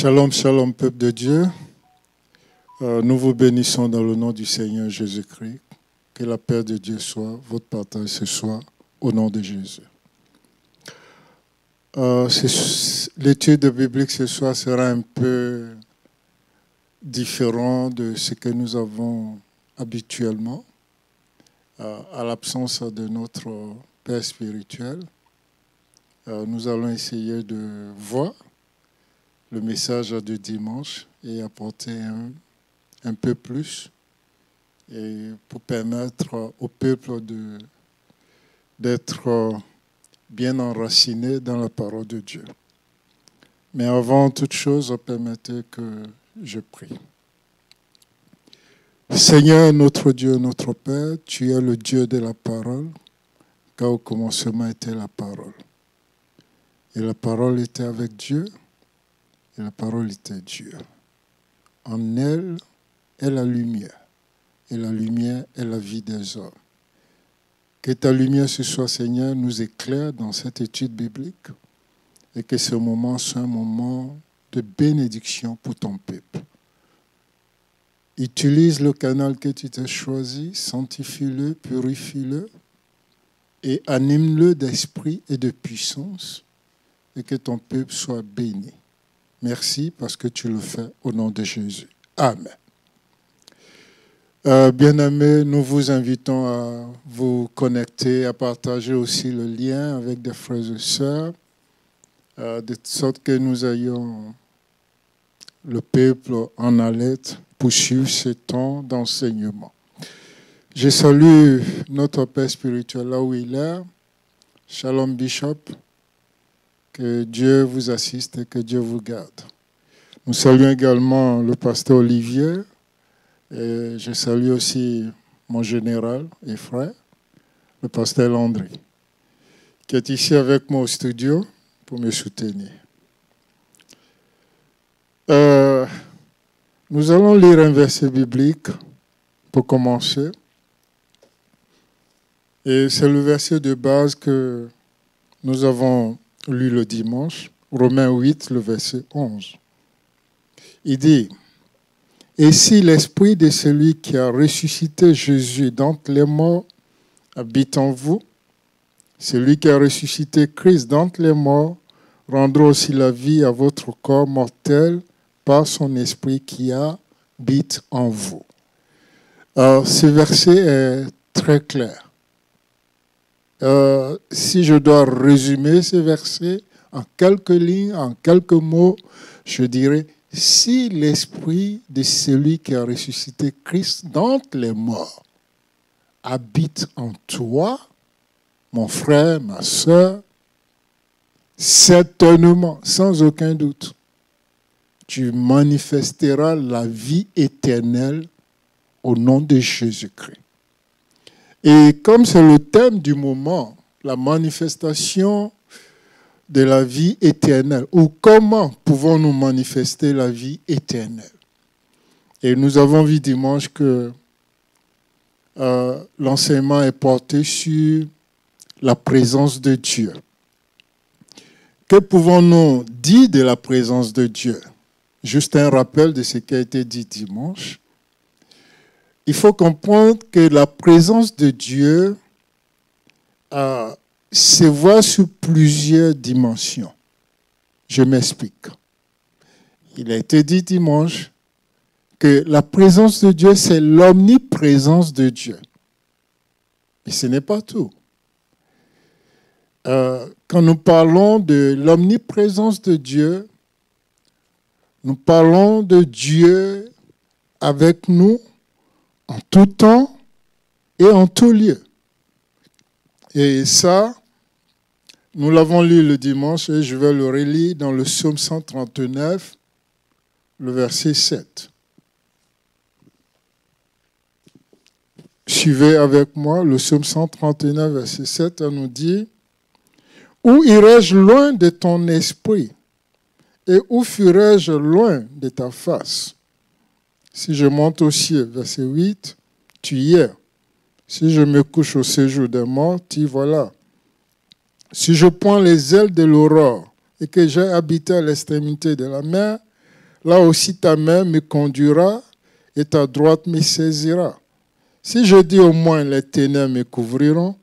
Shalom, shalom, peuple de Dieu. Nous vous bénissons dans le nom du Seigneur Jésus-Christ. Que la paix de Dieu soit votre partage ce soir, au nom de Jésus. L'étude biblique ce soir sera un peu différent de ce que nous avons habituellement, à l'absence de notre Père spirituel. Nous allons essayer de voir le message de dimanche et apporter un peu plus et pour permettre au peuple d'être bien enraciné dans la parole de Dieu. Mais avant toute chose, permettez que je prie. Seigneur, notre Dieu, notre Père, tu es le Dieu de la parole, car au commencement était la parole. Et la parole était avec Dieu, et la parole était Dieu. En elle est la lumière, et la lumière est la vie des hommes. Que ta lumière ce soir, Seigneur, nous éclaire dans cette étude biblique, et que ce moment soit un moment de bénédiction pour ton peuple. Utilise le canal que tu t'as choisi, sanctifie-le, purifie-le, et anime-le d'esprit et de puissance, et que ton peuple soit béni. Merci parce que tu le fais au nom de Jésus. Amen. Bien-aimés, nous vous invitons à vous connecter, à partager aussi le lien avec des frères et sœurs, de sorte que nous ayons le peuple en alerte pour suivre ce temps d'enseignement. Je salue notre Père spirituel là où il est. Shalom Bishop. Que Dieu vous assiste et que Dieu vous garde. Nous saluons également le pasteur Olivier. Et je salue aussi mon général et frère, le pasteur Landry, qui est ici avec moi au studio pour me soutenir. Nous allons lire un verset biblique pour commencer. Et c'est le verset de base que nous avons lu le dimanche, Romains 8, le verset 11. Il dit, « Et si l'esprit de celui qui a ressuscité Jésus d'entre les morts habite en vous, celui qui a ressuscité Christ d'entre les morts rendra aussi la vie à votre corps mortel par son esprit qui habite en vous. » Ce verset est très clair. Si je dois résumer ce verset en quelques lignes, en quelques mots, je dirais, si l'esprit de celui qui a ressuscité Christ d'entre les morts habite en toi, mon frère, ma soeur, certainement, sans aucun doute, tu manifesteras la vie éternelle au nom de Jésus-Christ. Et comme c'est le thème du moment, la manifestation de la vie éternelle, ou comment pouvons-nous manifester la vie éternelle? Et nous avons vu dimanche que l'enseignement est porté sur la présence de Dieu. Que pouvons-nous dire de la présence de Dieu? Juste un rappel de ce qui a été dit dimanche. Il faut comprendre que la présence de Dieu se voit sur plusieurs dimensions. Je m'explique. Il a été dit dimanche que la présence de Dieu, c'est l'omniprésence de Dieu. Mais ce n'est pas tout. Quand nous parlons de l'omniprésence de Dieu, nous parlons de Dieu avec nous en tout temps et en tout lieu. Et ça, nous l'avons lu le dimanche et je vais le relire dans le psaume 139, le verset 7. Suivez avec moi le psaume 139, verset 7, elle nous dit « Où irai-je loin de ton esprit et où fuirai-je loin de ta face ? Si je monte au ciel, verset 8, tu y es. Si je me couche au séjour des morts, t'y voilà. Si je prends les ailes de l'aurore et que j'ai habité à l'extrémité de la mer, là aussi ta main me conduira et ta droite me saisira. Si je dis au moins les ténèbres me couvriront,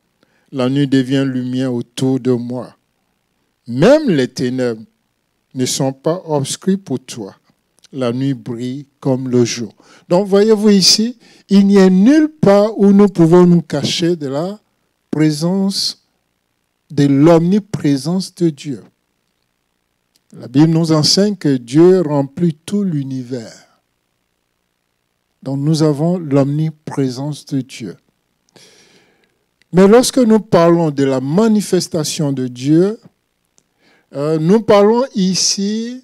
la nuit devient lumière autour de moi. Même les ténèbres ne sont pas obscures pour toi. La nuit brille comme le jour. Donc, voyez-vous ici, il n'y a nulle part où nous pouvons nous cacher de la présence, de l'omniprésence de Dieu. La Bible nous enseigne que Dieu remplit tout l'univers. Donc, nous avons l'omniprésence de Dieu. Mais lorsque nous parlons de la manifestation de Dieu, nous parlons ici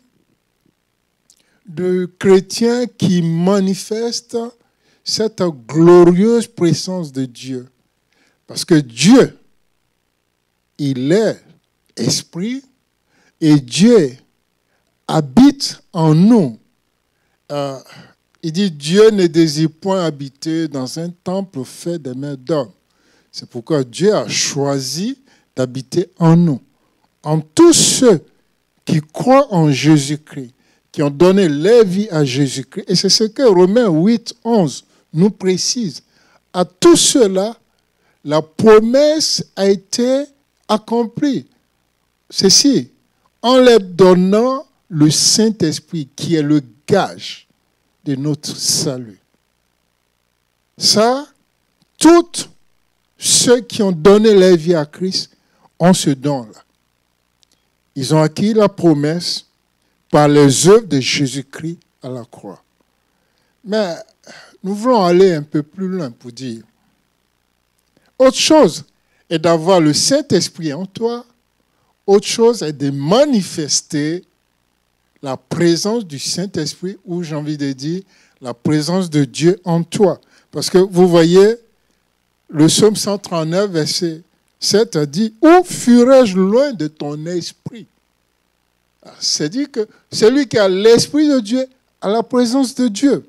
de chrétiens qui manifestent cette glorieuse présence de Dieu. Parce que Dieu, il est esprit et Dieu habite en nous. Il dit Dieu ne désire point habiter dans un temple fait des mains d'hommes. C'est pourquoi Dieu a choisi d'habiter en nous. En tous ceux qui croient en Jésus-Christ, qui ont donné leur vie à Jésus-Christ. Et c'est ce que Romains 8, 11 nous précise. À tous ceux-là, la promesse a été accomplie. Ceci, en leur donnant le Saint-Esprit, qui est le gage de notre salut. Ça, tous ceux qui ont donné leur vie à Christ ont ce don-là. Ils ont acquis la promesse par les œuvres de Jésus-Christ à la croix. Mais nous voulons aller un peu plus loin pour dire, autre chose est d'avoir le Saint-Esprit en toi, autre chose est de manifester la présence du Saint-Esprit, ou j'ai envie de dire, la présence de Dieu en toi. Parce que vous voyez, le psaume 139, verset 7 a dit « Où fuirais-je loin de ton esprit ?» C'est-à-dire que celui qui a l'esprit de Dieu a la présence de Dieu.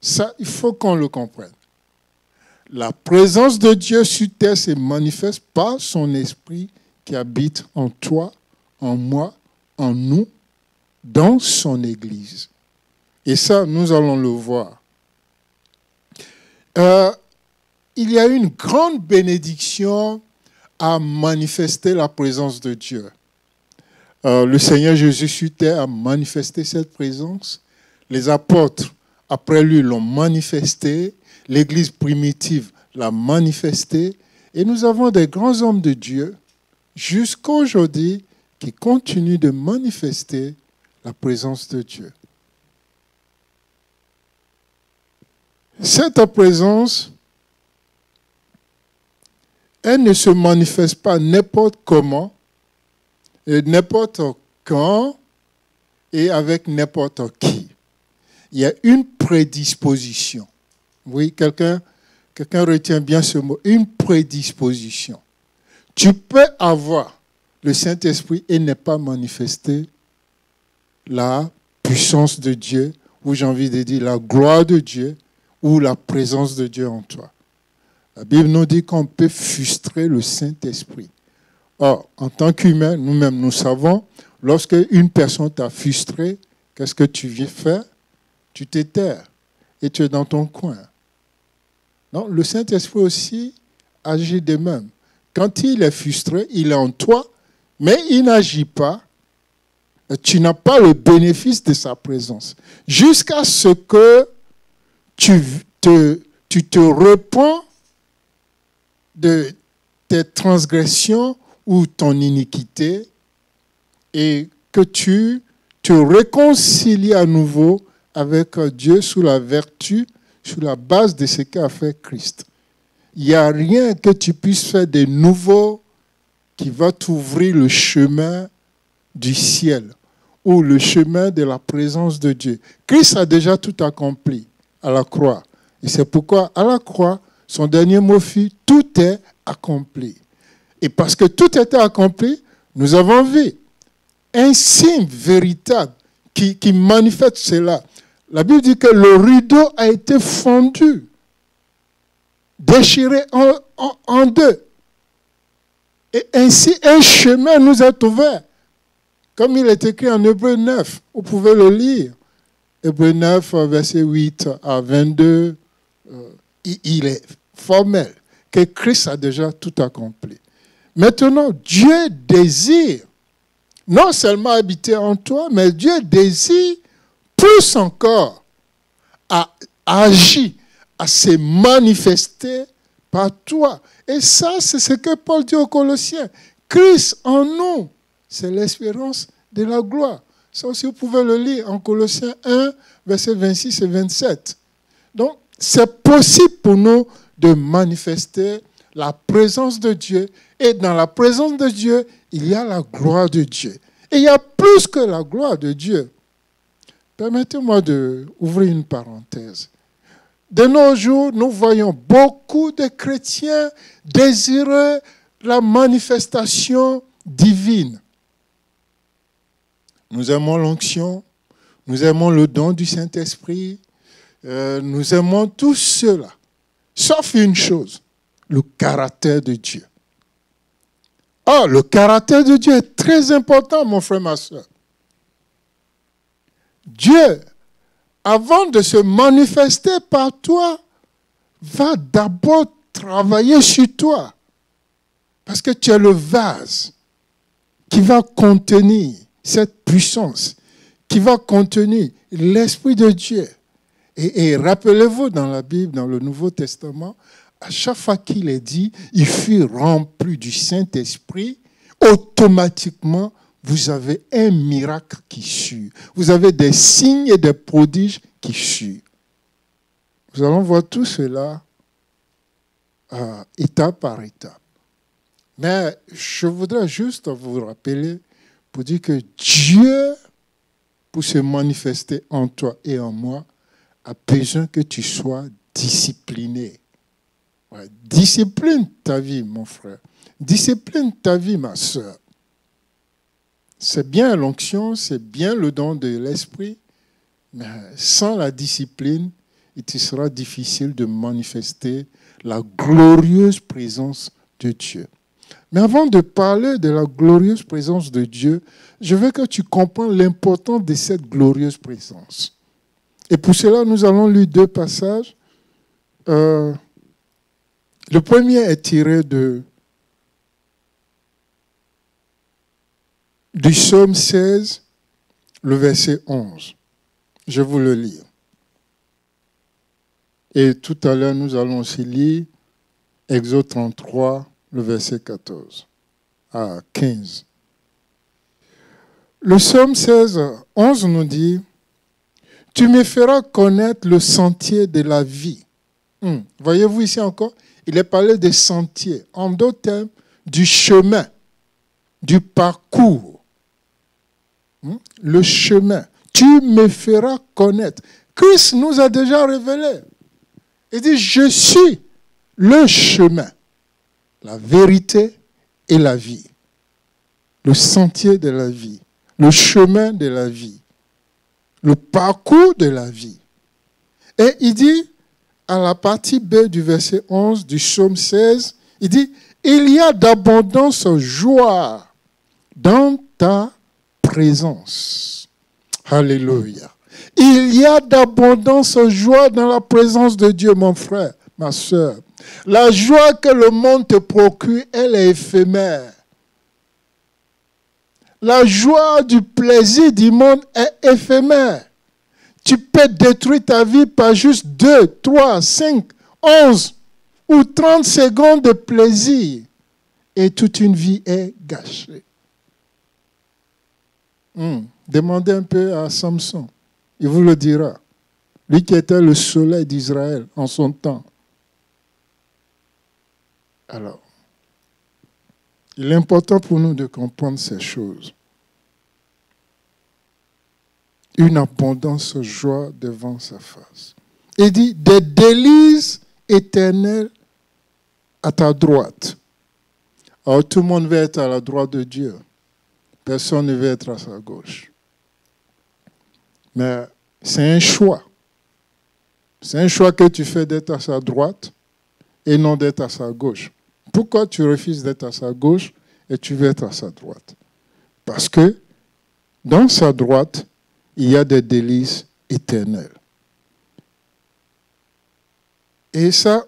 Ça, il faut qu'on le comprenne. La présence de Dieu sur terre se manifeste par son esprit qui habite en toi, en moi, en nous, dans son Église. Et ça, nous allons le voir. Il y a une grande bénédiction à manifester la présence de Dieu. Le Seigneur Jésus sur terre a manifesté cette présence. Les apôtres, après lui, l'ont manifesté. L'Église primitive l'a manifesté. Et nous avons des grands hommes de Dieu, jusqu'à aujourd'hui, qui continuent de manifester la présence de Dieu. Cette présence, elle ne se manifeste pas n'importe comment, et n'importe quand, et avec n'importe qui. Il y a une prédisposition. Oui, quelqu'un retient bien ce mot, une prédisposition. Tu peux avoir le Saint-Esprit et ne pas manifester la puissance de Dieu, ou j'ai envie de dire la gloire de Dieu, ou la présence de Dieu en toi. La Bible nous dit qu'on peut frustrer le Saint-Esprit. Or, en tant qu'humain, nous-mêmes, nous savons, lorsque une personne t'a frustré, qu'est-ce que tu viens faire? Tu t'éterres et tu es dans ton coin. Non, le Saint-Esprit aussi agit de même. Quand il est frustré, il est en toi, mais il n'agit pas. Tu n'as pas le bénéfice de sa présence. Jusqu'à ce que tu te repens de tes transgressions ou ton iniquité et que tu te réconcilies à nouveau avec Dieu sous la vertu, sous la base de ce qu'a fait Christ. Il n'y a rien que tu puisses faire de nouveau qui va t'ouvrir le chemin du ciel ou le chemin de la présence de Dieu. Christ a déjà tout accompli à la croix. Et c'est pourquoi, à la croix, son dernier mot fut « Tout est accompli ». Et parce que tout était accompli, nous avons vu un signe véritable qui manifeste cela. La Bible dit que le rideau a été fendu, déchiré en deux. Et ainsi, un chemin nous est ouvert. Comme il est écrit en Hébreux 9, vous pouvez le lire. Hébreux 9, verset 8 à 22, il est formel que Christ a déjà tout accompli. Maintenant, Dieu désire non seulement habiter en toi, mais Dieu désire plus encore à agir, à se manifester par toi. Et ça, c'est ce que Paul dit aux Colossiens. Christ en nous, c'est l'espérance de la gloire. Ça aussi, vous pouvez le lire en Colossiens 1, versets 26 et 27. Donc, c'est possible pour nous de manifester la présence de Dieu. Et dans la présence de Dieu, il y a la gloire de Dieu. Et il y a plus que la gloire de Dieu. Permettez-moi d'ouvrir une parenthèse. De nos jours, nous voyons beaucoup de chrétiens désirer la manifestation divine. Nous aimons l'onction, nous aimons le don du Saint-Esprit, nous aimons tout cela, sauf une chose, le caractère de Dieu. Or, le caractère de Dieu est très important, mon frère, ma soeur. Dieu, avant de se manifester par toi, va d'abord travailler sur toi. Parce que tu es le vase qui va contenir cette puissance, qui va contenir l'Esprit de Dieu. Et rappelez-vous, dans la Bible, dans le Nouveau Testament, à chaque fois qu'il est dit, il fut rempli du Saint-Esprit, automatiquement, vous avez un miracle qui suit. Vous avez des signes et des prodiges qui suivent. Nous allons voir tout cela étape par étape. Mais je voudrais juste vous rappeler pour dire que Dieu, pour se manifester en toi et en moi, a besoin que tu sois discipliné. Ouais, discipline ta vie, mon frère. Discipline ta vie, ma soeur. C'est bien l'onction, c'est bien le don de l'esprit, mais sans la discipline, il te sera difficile de manifester la glorieuse présence de Dieu. Mais avant de parler de la glorieuse présence de Dieu, je veux que tu comprennes l'importance de cette glorieuse présence. Et pour cela, nous allons lire deux passages. Le premier est tiré du psaume 16, le verset 11. Je vous le lis. Et tout à l'heure, nous allons aussi lire Exode 33, le verset 14 à 15. Le psaume 16, 11 nous dit « Tu me feras connaître le sentier de la vie. » Voyez-vous ici encore, il est parlé des sentiers, en d'autres termes, du chemin, du parcours. Le chemin. Tu me feras connaître. Christ nous a déjà révélé. Il dit, je suis le chemin, la vérité et la vie. Le sentier de la vie, le chemin de la vie, le parcours de la vie. Et il dit, à la partie B du verset 11 du psaume 16, il dit, il y a d'abondance joie dans ta présence. Alléluia. Il y a d'abondance joie dans la présence de Dieu, mon frère, ma soeur. La joie que le monde te procure, elle est éphémère. La joie du plaisir du monde est éphémère. Tu peux détruire ta vie par juste 2, 3, 5, 11 ou 30 secondes de plaisir. Et toute une vie est gâchée. Demandez un peu à Samson. Il vous le dira. Lui qui était le soleil d'Israël en son temps. Alors, il est important pour nous de comprendre ces choses. Une abondance de joie devant sa face. Il dit, des délices éternelles à ta droite. Alors tout le monde veut être à la droite de Dieu. Personne ne veut être à sa gauche. Mais c'est un choix. C'est un choix que tu fais d'être à sa droite et non d'être à sa gauche. Pourquoi tu refuses d'être à sa gauche et tu veux être à sa droite? Parce que dans sa droite, il y a des délices éternelle. Et ça,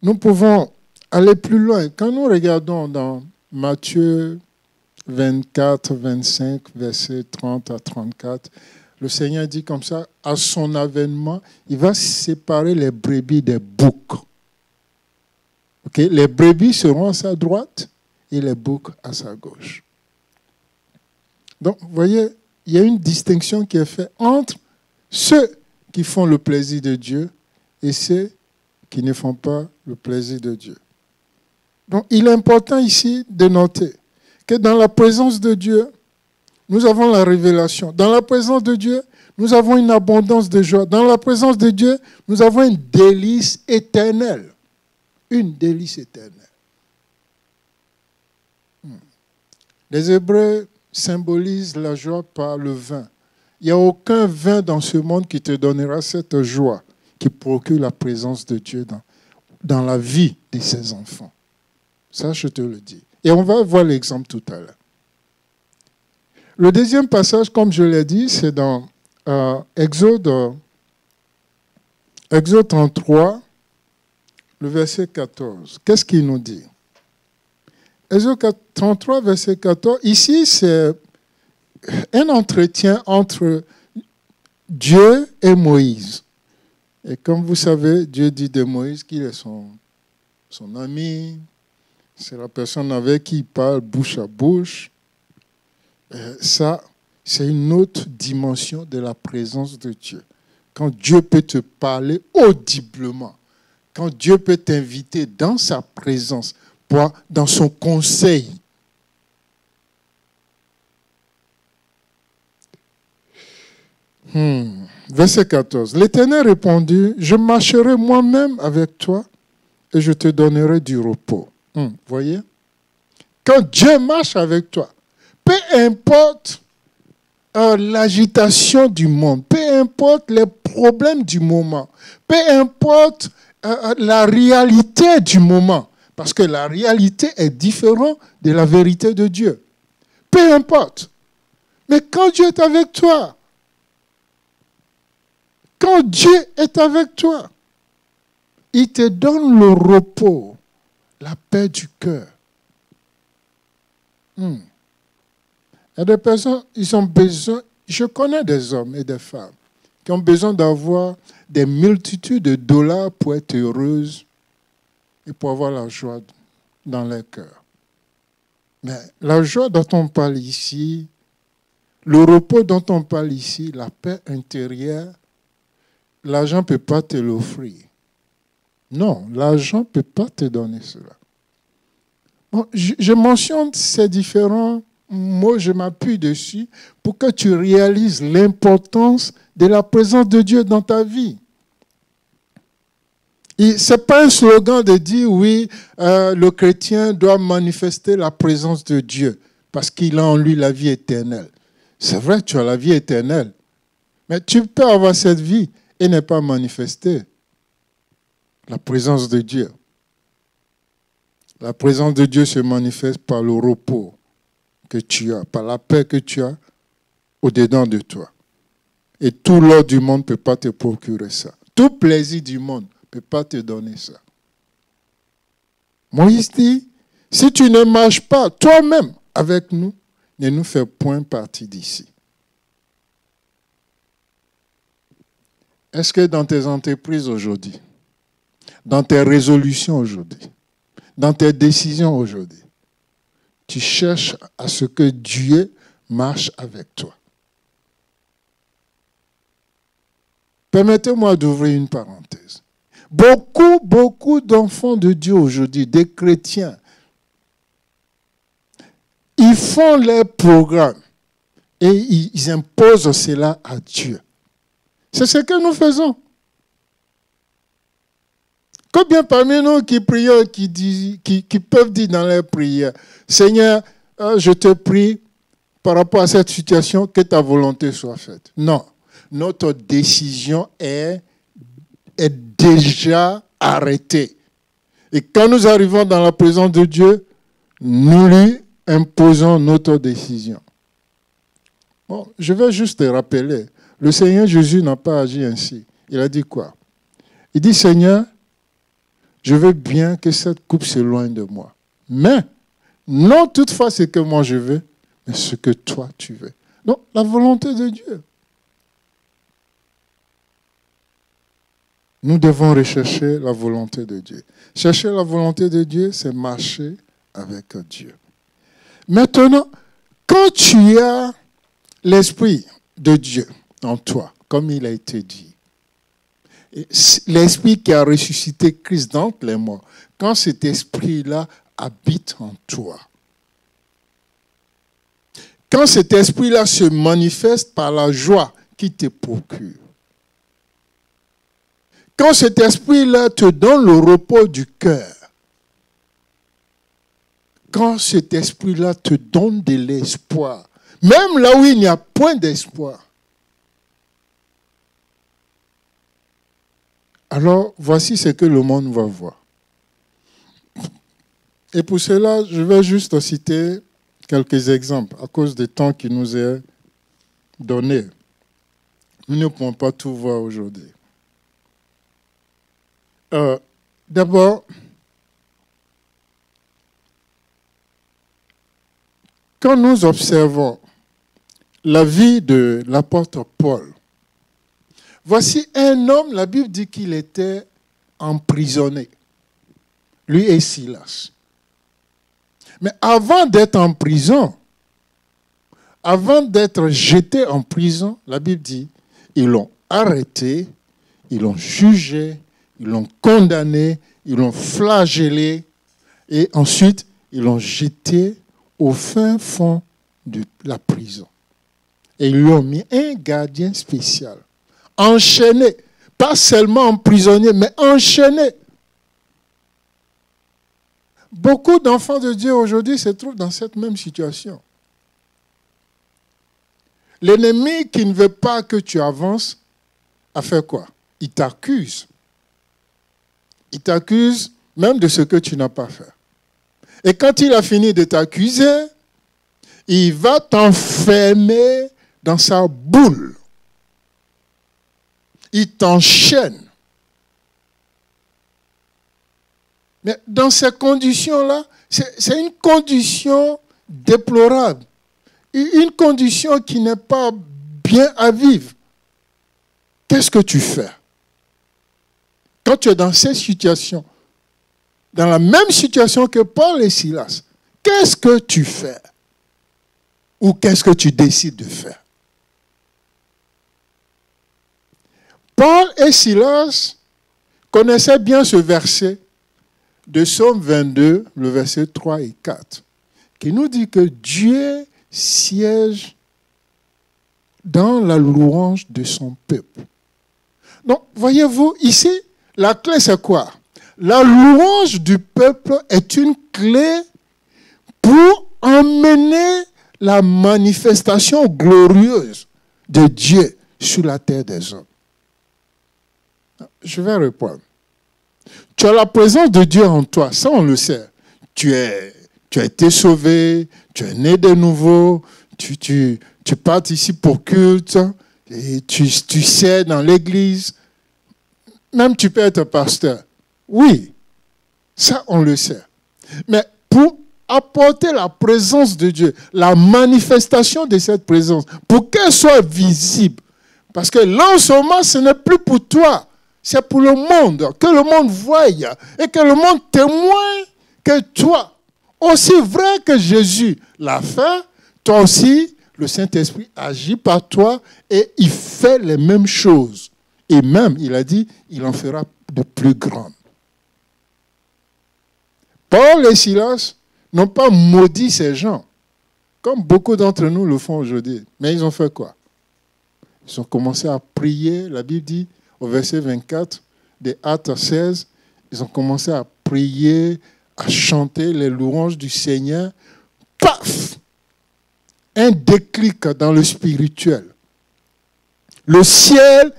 nous pouvons aller plus loin. Quand nous regardons dans Matthieu 24, 25, versets 30 à 34, le Seigneur dit comme ça, à son avènement, il va séparer les brebis des boucs. Okay? Les brebis seront à sa droite et les boucs à sa gauche. Donc, vous voyez, il y a une distinction qui est faite entre ceux qui font le plaisir de Dieu et ceux qui ne font pas le plaisir de Dieu. Donc, il est important ici de noter que dans la présence de Dieu, nous avons la révélation. Dans la présence de Dieu, nous avons une abondance de joie. Dans la présence de Dieu, nous avons une délice éternelle. Une délice éternelle. Les Hébreux symbolisent la joie par le vin. Il n'y a aucun vin dans ce monde qui te donnera cette joie qui procure la présence de Dieu dans la vie de ses enfants. Ça, je te le dis. Et on va voir l'exemple tout à l'heure. Le deuxième passage, comme je l'ai dit, c'est dans Exode 33, le verset 14. Qu'est-ce qu'il nous dit? Exode 33, verset 14. Ici, c'est un entretien entre Dieu et Moïse. Et comme vous savez, Dieu dit de Moïse qu'il est son ami. C'est la personne avec qui il parle bouche à bouche. Ça, c'est une autre dimension de la présence de Dieu. Quand Dieu peut te parler audiblement, quand Dieu peut t'inviter dans sa présence, dans son conseil. Verset 14. L'Éternel répondit, « Je marcherai moi-même avec toi et je te donnerai du repos. » Voyez? Quand Dieu marche avec toi, peu importe l'agitation du monde, peu importe les problèmes du moment, peu importe la réalité du moment, parce que la réalité est différente de la vérité de Dieu. Peu importe. Mais quand Dieu est avec toi, quand Dieu est avec toi, il te donne le repos, la paix du cœur. Il y a des personnes, ils ont besoin, je connais des hommes et des femmes qui ont besoin d'avoir des multitudes de dollars pour être heureuses et pour avoir la joie dans leur cœur. Mais la joie dont on parle ici, le repos dont on parle ici, la paix intérieure, l'argent ne peut pas te l'offrir. Non, l'argent ne peut pas te donner cela. Bon, je mentionne ces différents mots, je m'appuie dessus pour que tu réalises l'importance de la présence de Dieu dans ta vie. Ce n'est pas un slogan de dire, oui, le chrétien doit manifester la présence de Dieu parce qu'il a en lui la vie éternelle. C'est vrai, tu as la vie éternelle, mais tu peux avoir cette vie et ne pas manifester la présence de Dieu. La présence de Dieu se manifeste par le repos que tu as, par la paix que tu as au-dedans de toi. Et tout l'or du monde ne peut pas te procurer ça. Tout plaisir du monde ne peut pas te donner ça. Moïse dit, si tu ne marches pas toi-même avec nous, ne nous fais point partie d'ici. Est-ce que dans tes entreprises aujourd'hui, dans tes résolutions aujourd'hui, dans tes décisions aujourd'hui, tu cherches à ce que Dieu marche avec toi? Permettez-moi d'ouvrir une parenthèse. Beaucoup d'enfants de Dieu aujourd'hui, des chrétiens, ils font leurs programmes et ils imposent cela à Dieu. C'est ce que nous faisons. Combien parmi nous qui prions, qui peuvent dire dans leurs prières, Seigneur, je te prie par rapport à cette situation, que ta volonté soit faite. Non, notre décision est déjà arrêtée. Et quand nous arrivons dans la présence de Dieu, nous lui imposons notre décision. Bon, je vais juste te rappeler, Le Seigneur Jésus n'a pas agi ainsi. Il a dit quoi? Il dit, Seigneur, je veux bien que cette coupe s'éloigne de moi. Mais, non toutefois ce que moi je veux, mais ce que toi tu veux. Donc, la volonté de Dieu. Nous devons rechercher la volonté de Dieu. Chercher la volonté de Dieu, c'est marcher avec Dieu. Maintenant, quand tu as l'Esprit de Dieu en toi, comme il a été dit, l'Esprit qui a ressuscité Christ d'entre les morts, quand cet Esprit-là habite en toi, quand cet Esprit-là se manifeste par la joie qui te procure, quand cet Esprit-là te donne le repos du cœur, quand cet Esprit-là te donne de l'espoir, même là où il n'y a point d'espoir, alors voici ce que le monde va voir. Et pour cela, je vais juste citer quelques exemples à cause du temps qui nous est donné. Nous ne pouvons pas tout voir aujourd'hui. D'abord, quand nous observons la vie de l'apôtre Paul, voici un homme, la Bible dit qu'il était emprisonné, lui et Silas. Mais avant d'être en prison, avant d'être jeté en prison, la Bible dit, ils l'ont arrêté, ils l'ont jugé, ils l'ont condamné, ils l'ont flagellé, et ensuite, ils l'ont jeté au fin fond de la prison. Et ils lui ont mis un gardien spécial, enchaîné, pas seulement emprisonné, mais enchaîné. Beaucoup d'enfants de Dieu aujourd'hui se trouvent dans cette même situation. L'ennemi qui ne veut pas que tu avances a fait quoi? Il t'accuse. Il t'accuse même de ce que tu n'as pas fait. Et quand il a fini de t'accuser, il va t'enfermer dans sa boule. Il t'enchaîne. Mais dans ces conditions-là, c'est une condition déplorable. Une condition qui n'est pas bien à vivre. Qu'est-ce que tu fais? Quand tu es dans cette situation, dans la même situation que Paul et Silas, qu'est-ce que tu fais? Ou qu'est-ce que tu décides de faire? Paul et Silas connaissaient bien ce verset de Psaume 22, le verset 3 et 4, qui nous dit que Dieu siège dans la louange de son peuple. Donc, voyez-vous, ici, la clé c'est quoi? La louange du peuple est une clé pour emmener la manifestation glorieuse de Dieu sur la terre des hommes. Je vais répondre. Tu as la présence de Dieu en toi, ça on le sait. Tu as été sauvé, tu es né de nouveau, tu participes au culte, et tu sais dans l'église. Même tu peux être pasteur. Oui, ça on le sait. Mais pour apporter la présence de Dieu, la manifestation de cette présence, pour qu'elle soit visible, parce que là en ce moment, ce n'est plus pour toi, c'est pour le monde, que le monde voie et que le monde témoigne que toi, aussi vrai que Jésus l'a fait, toi aussi, le Saint-Esprit agit par toi et il fait les mêmes choses. Et même, il a dit, il en fera de plus grandes. Paul et Silas n'ont pas maudit ces gens, comme beaucoup d'entre nous le font aujourd'hui. Mais ils ont fait quoi? Ils ont commencé à prier, la Bible dit, au verset 24 des Actes 16, ils ont commencé à prier, à chanter les louanges du Seigneur. Paf! Un déclic dans le spirituel. Le ciel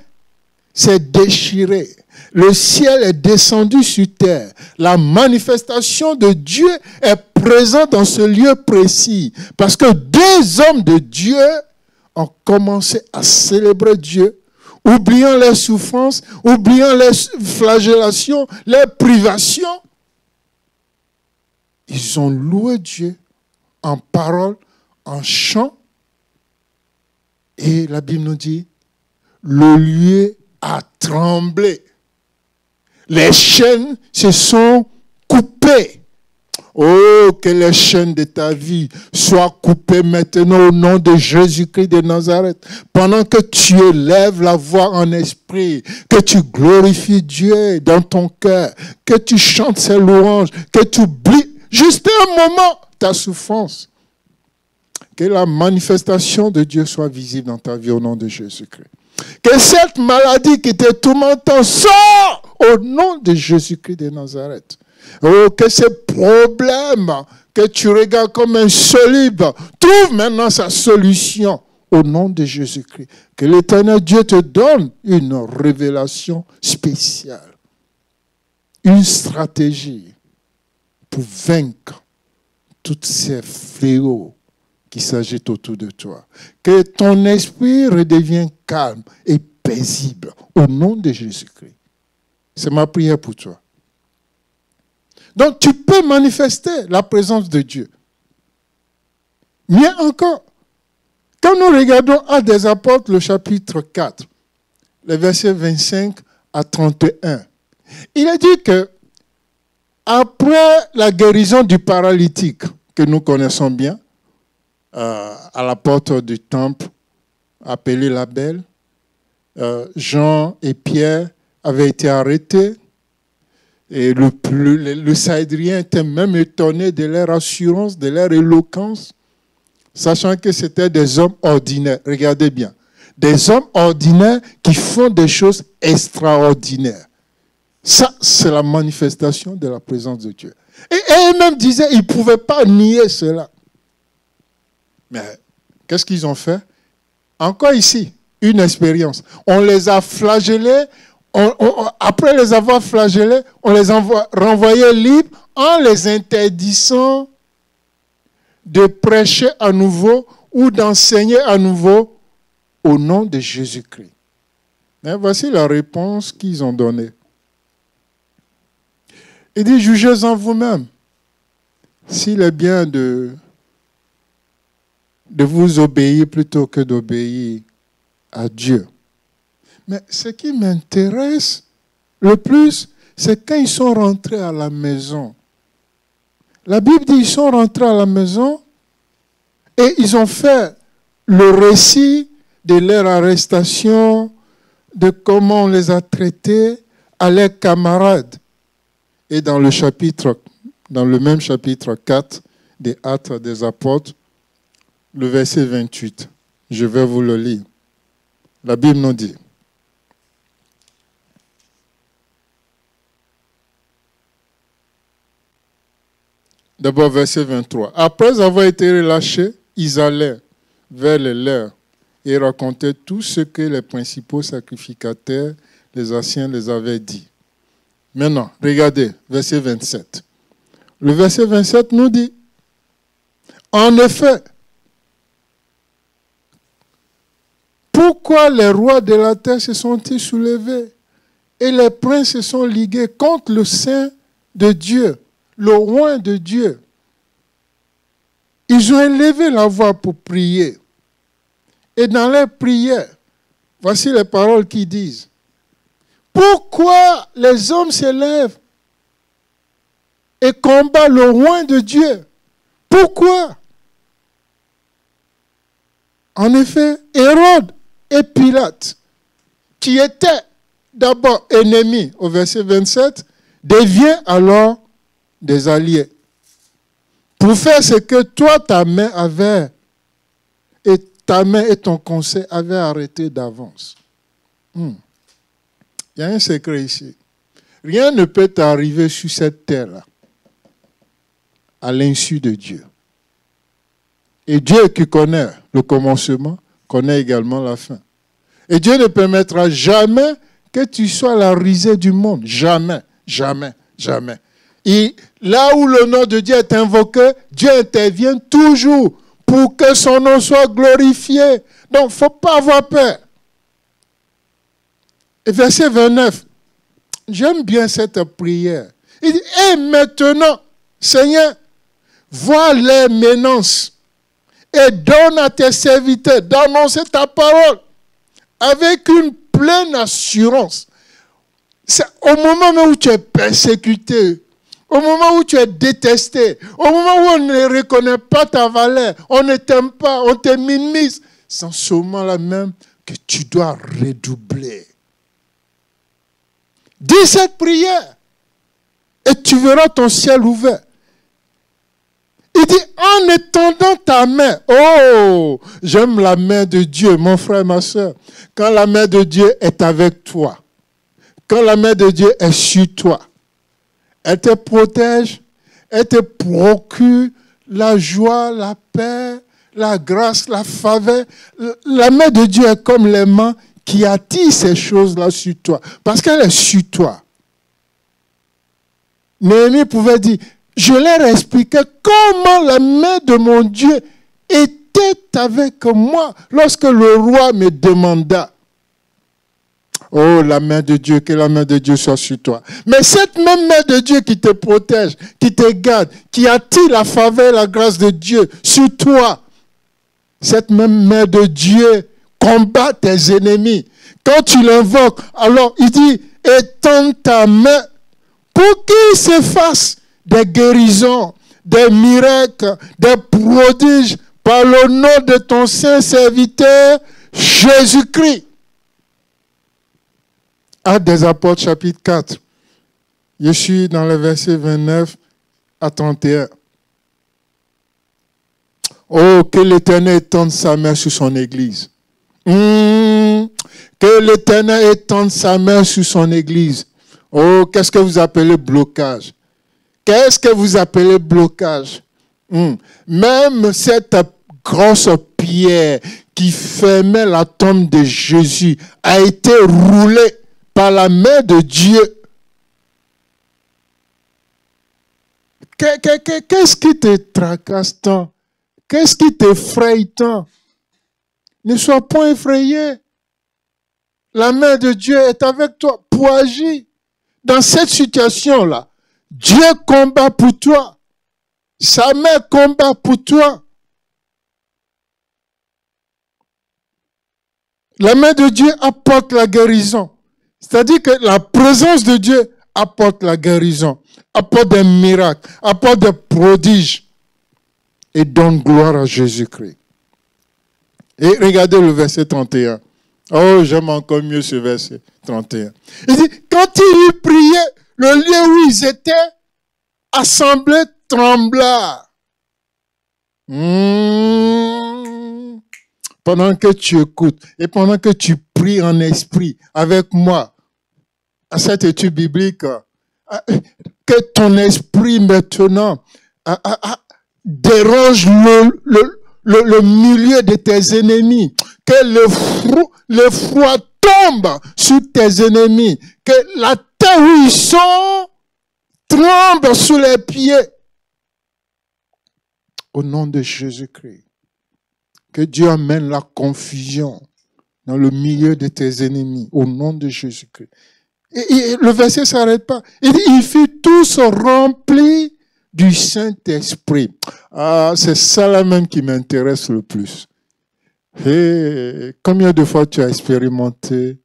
s'est déchiré. Le ciel est descendu sur terre. La manifestation de Dieu est présente dans ce lieu précis. Parce que deux hommes de Dieu ont commencé à célébrer Dieu, oubliant les souffrances, oubliant les flagellations, les privations. Ils ont loué Dieu en parole, en chant. Et la Bible nous dit, le lieu a tremblé. Les chaînes se sont coupées. Oh, que les chaînes de ta vie soient coupées maintenant au nom de Jésus-Christ de Nazareth. Pendant que tu élèves la voix en esprit, que tu glorifies Dieu dans ton cœur, que tu chantes ses louanges, que tu oublies juste un moment ta souffrance. Que la manifestation de Dieu soit visible dans ta vie au nom de Jésus-Christ. Que cette maladie qui te tourmente sort au nom de Jésus-Christ de Nazareth. Oh, que ces problèmes que tu regardes comme insolubles trouvent maintenant sa solution au nom de Jésus-Christ. Que l'Éternel Dieu te donne une révélation spéciale, une stratégie pour vaincre tous ces fléaux qui s'agitent autour de toi. Que ton esprit redevienne calme et paisible au nom de Jésus-Christ. C'est ma prière pour toi. Donc, tu peux manifester la présence de Dieu. Mieux encore, quand nous regardons Actes des Apôtres, le chapitre 4, les versets 25 à 31, il est dit que après la guérison du paralytique, que nous connaissons bien, à la porte du temple, appelé la Belle, Jean et Pierre avaient été arrêtés. Et le Saïdrien était même étonné de leur assurance, de leur éloquence, sachant que c'était des hommes ordinaires. Regardez bien. Des hommes ordinaires qui font des choses extraordinaires. Ça, c'est la manifestation de la présence de Dieu. Et eux-mêmes disaient qu'ils ne pouvaient pas nier cela. Mais qu'est-ce qu'ils ont fait? Encore ici, une expérience. On les a flagellés. Après les avoir flagellés, on les renvoyait libres en les interdisant de prêcher à nouveau ou d'enseigner à nouveau au nom de Jésus-Christ. Mais voici la réponse qu'ils ont donnée. Il dit, jugez-en vous-même s'il est bien de vous obéir plutôt que d'obéir à Dieu. Mais ce qui m'intéresse le plus, c'est quand ils sont rentrés à la maison. La Bible dit qu'ils sont rentrés à la maison et ils ont fait le récit de leur arrestation, de comment on les a traités à leurs camarades. Et dans le même chapitre 4 des Actes des Apôtres, le verset 28, je vais vous le lire. La Bible nous dit, d'abord, verset 23. Après avoir été relâchés, ils allaient vers les leurs et racontaient tout ce que les principaux sacrificateurs, les anciens, les avaient dit. Maintenant, regardez, verset 27. Le verset 27 nous dit, en effet, pourquoi les rois de la terre se sont-ils soulevés et les princes se sont ligués contre le Saint de Dieu, le roi de Dieu? Ils ont élevé la voix pour prier. Et dans leurs prières, voici les paroles qu'ils disent. Pourquoi les hommes s'élèvent et combattent le roi de Dieu? Pourquoi? En effet, Hérode et Pilate, qui étaient d'abord ennemis, au verset 27, deviennent alors des alliés. Pour faire ce que toi, ta main et ton conseil avaient arrêté d'avance. Il y a un secret ici. Rien ne peut t'arriver sur cette terre-là à l'insu de Dieu. Et Dieu qui connaît le commencement, connaît également la fin. Et Dieu ne permettra jamais que tu sois la risée du monde. Jamais, jamais, jamais. Et là où le nom de Dieu est invoqué, Dieu intervient toujours pour que son nom soit glorifié. Donc, il ne faut pas avoir peur. Et verset 29, j'aime bien cette prière. Il dit, et maintenant, Seigneur, vois les menaces et donne à tes serviteurs d'annoncer ta parole avec une pleine assurance. C'est au moment où tu es persécuté, au moment où tu es détesté, au moment où on ne reconnaît pas ta valeur, on ne t'aime pas, on te minimise, c'est en ce moment-là même que tu dois redoubler. Dis cette prière et tu verras ton ciel ouvert. Il dit, en étendant ta main, oh, j'aime la main de Dieu, mon frère, ma soeur. Quand la main de Dieu est avec toi, quand la main de Dieu est sur toi, elle te protège, elle te procure la joie, la paix, la grâce, la faveur. La main de Dieu est comme les mains qui attirent ces choses-là sur toi, parce qu'elle est sur toi. Néhémie pouvait dire, je leur expliquais comment la main de mon Dieu était avec moi lorsque le roi me demanda. Oh, la main de Dieu, que la main de Dieu soit sur toi. Mais cette même main de Dieu qui te protège, qui te garde, qui attire la faveur et la grâce de Dieu sur toi, cette même main de Dieu combat tes ennemis. Quand tu l'invoques, alors il dit, étends ta main pour qu'il se fasse des guérisons, des miracles, des prodiges par le nom de ton saint serviteur Jésus-Christ. Actes des Apôtres, chapitre 4. Je suis dans le verset 29 à 31. Oh, que l'Éternel étende sa main sur son Église. Que l'Éternel étende sa main sur son Église. Oh, qu'est-ce que vous appelez blocage? Qu'est-ce que vous appelez blocage? Même cette grosse pierre qui fermait la tombe de Jésus a été roulée par la main de Dieu. Qu'est-ce qui te tracasse tant? Qu'est-ce qui t'effraie tant? Ne sois point effrayé. La main de Dieu est avec toi pour agir. Dans cette situation-là, Dieu combat pour toi. Sa main combat pour toi. La main de Dieu apporte la guérison. C'est-à-dire que la présence de Dieu apporte la guérison, apporte des miracles, apporte des prodiges et donne gloire à Jésus-Christ. Et regardez le verset 31. Oh, j'aime encore mieux ce verset 31. Il dit, quand ils lui priaient, le lieu où ils étaient assemblés trembla. Pendant que tu écoutes et pendant que tu pries en esprit avec moi à cette étude biblique, que ton esprit maintenant dérange le milieu de tes ennemis, que le froid tombe sur tes ennemis, que la terre où ils sont tremble sous les pieds. Au nom de Jésus-Christ, que Dieu amène la confusion dans le milieu de tes ennemis, au nom de Jésus-Christ. Et le verset ne s'arrête pas. Il dit, ils furent tous remplis du Saint-Esprit. Ah, c'est ça là même qui m'intéresse le plus. Et combien de fois tu as expérimenté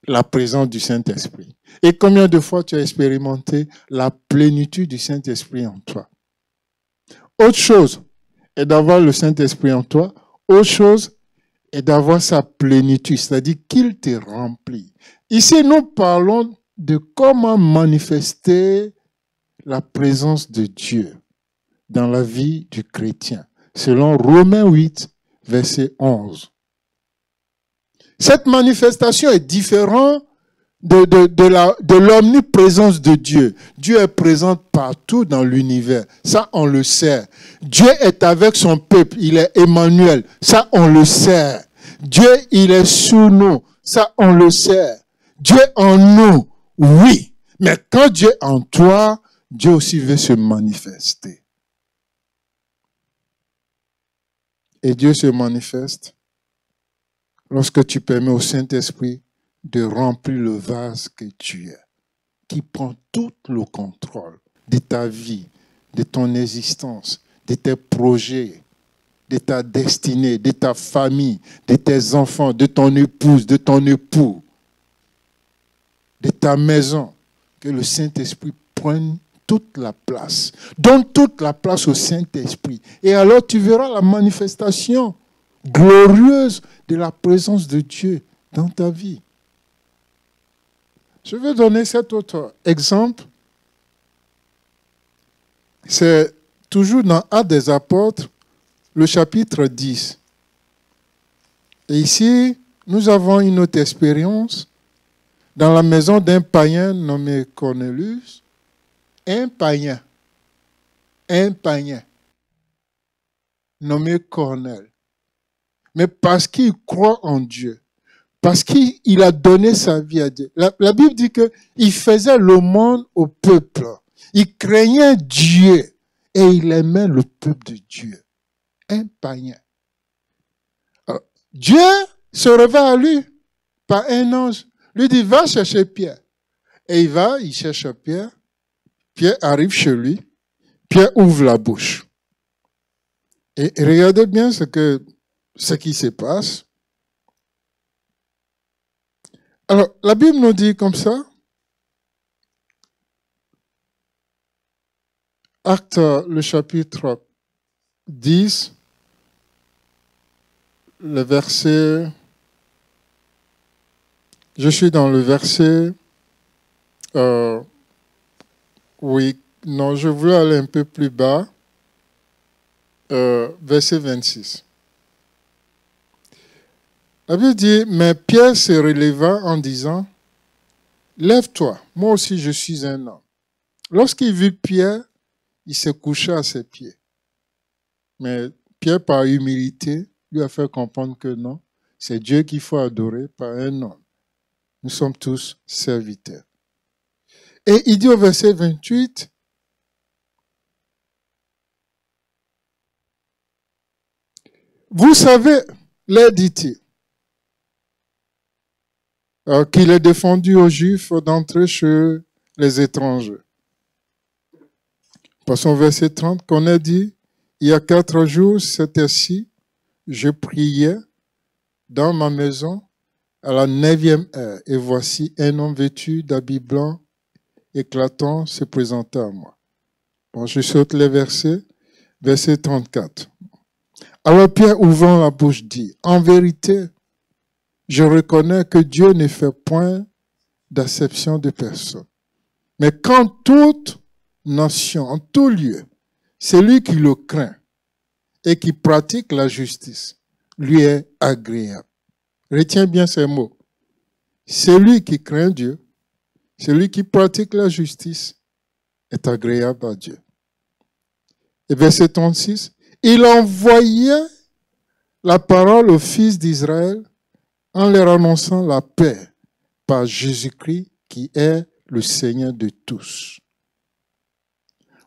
la présence du Saint-Esprit? Et combien de fois tu as expérimenté la plénitude du Saint-Esprit en toi? Autre chose est d'avoir le Saint-Esprit en toi. Autre chose est d'avoir sa plénitude, c'est-à-dire qu'il te remplit. Ici, nous parlons de comment manifester la présence de Dieu dans la vie du chrétien, selon Romains 8, verset 11. Cette manifestation est différente de l'omniprésence de Dieu. Dieu est présent partout dans l'univers. Ça, on le sait. Dieu est avec son peuple. Il est Emmanuel. Ça, on le sait. Dieu, il est sous nous. Ça, on le sait. Dieu en nous, oui. Mais quand Dieu est en toi, Dieu aussi veut se manifester. Et Dieu se manifeste lorsque tu permets au Saint-Esprit de remplir le vase que tu es, qui prend tout le contrôle de ta vie, de ton existence, de tes projets, de ta destinée, de ta famille, de tes enfants, de ton épouse, de ton époux, de ta maison. Que le Saint-Esprit prenne toute la place. Donne toute la place au Saint-Esprit. Et alors tu verras la manifestation glorieuse de la présence de Dieu dans ta vie. Je vais donner cet autre exemple. C'est toujours dans Actes des Apôtres, le chapitre 10. Et ici, nous avons une autre expérience dans la maison d'un païen nommé Cornelius. Un païen nommé Cornèle. Mais parce qu'il croit en Dieu, parce qu'il a donné sa vie à Dieu. La Bible dit qu'il faisait l'aumône au peuple. Il craignait Dieu et il aimait le peuple de Dieu. Un païen. Alors, Dieu se révèle à lui par un ange. Lui dit, va chercher Pierre. Et il cherche Pierre. Pierre arrive chez lui. Pierre ouvre la bouche. Et regardez bien ce qui se passe. Alors, la Bible nous dit comme ça. Acte, le chapitre 10, le verset... Je suis dans le verset... je voulais aller un peu plus bas. Verset 26. La Bible dit, mais Pierre se releva en disant, lève-toi, moi aussi je suis un homme. Lorsqu'il vit Pierre, il se coucha à ses pieds. Mais Pierre, par humilité, lui a fait comprendre que non, c'est Dieu qu'il faut adorer, pas un homme. Nous sommes tous serviteurs. Et il dit au verset 28, vous savez, leur dit-il, qu'il est défendu aux Juifs d'entrer chez les étrangers. Passons au verset 30, qu'on a dit, il y a 4 jours, cette heure-ci, je priais dans ma maison à la 9e heure, et voici un homme vêtu d'habits blancs éclatant se présenta à moi. Bon, je saute les versets. Verset 34. Alors Pierre, ouvrant la bouche, dit, en vérité, je reconnais que Dieu ne fait point d'acception de personne. Mais quand toute nation, en tout lieu, celui qui le craint et qui pratique la justice, lui est agréable. Retiens bien ces mots. Celui qui craint Dieu, celui qui pratique la justice, est agréable à Dieu. Et verset 36, il envoyait la parole aux fils d'Israël en leur annonçant la paix par Jésus-Christ qui est le Seigneur de tous.